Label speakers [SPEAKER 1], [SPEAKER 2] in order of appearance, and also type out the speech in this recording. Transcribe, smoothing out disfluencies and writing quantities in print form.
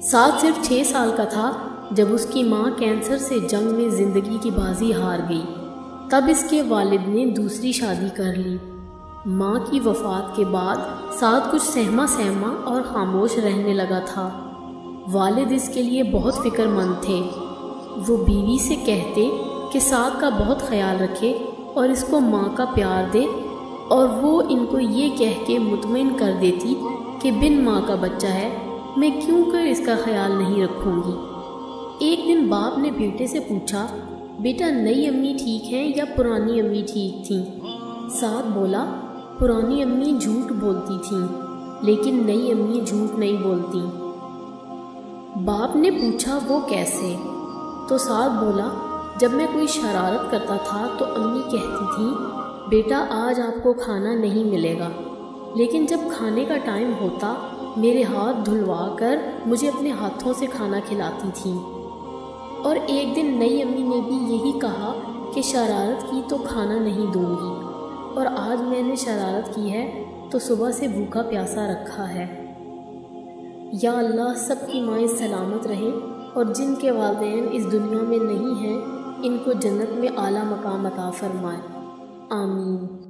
[SPEAKER 1] साद सिर्फ 6 साल का था जब उसकी माँ कैंसर से जंग में ज़िंदगी की बाजी हार गई। तब इसके वालिद ने दूसरी शादी कर ली। माँ की वफ़ात के बाद साद कुछ सहमा सहमा और खामोश रहने लगा था। वालिद इसके लिए बहुत फ़िक्रमंद थे। वो बीवी से कहते कि साद का बहुत ख्याल रखे और इसको माँ का प्यार दे, और वो इनको ये कह के मुतमईन कर देती कि बिन माँ का बच्चा है, मैं क्यों कर इसका ख्याल नहीं रखूँगी। एक दिन बाप ने बेटे से पूछा, बेटा नई अम्मी ठीक हैं या पुरानी अम्मी ठीक थीं? साद बोला, पुरानी अम्मी झूठ बोलती थीं, लेकिन नई अम्मी झूठ नहीं बोलती। बाप ने पूछा वो कैसे? तो साद बोला, जब मैं कोई शरारत करता था तो अम्मी कहती थी, बेटा आज आपको खाना नहीं मिलेगा, लेकिन जब खाने का टाइम होता मेरे हाथ धुलवा कर मुझे अपने हाथों से खाना खिलाती थी। और एक दिन नई अम्मी ने भी यही कहा कि शरारत की तो खाना नहीं दूंगी, और आज मैंने शरारत की है तो सुबह से भूखा प्यासा रखा है। या अल्लाह सबकी माएँ सलामत रहें, और जिनके वालिदैन इस दुनिया में नहीं हैं इनको जन्नत में आला मकाम अता फरमाए। आमीन।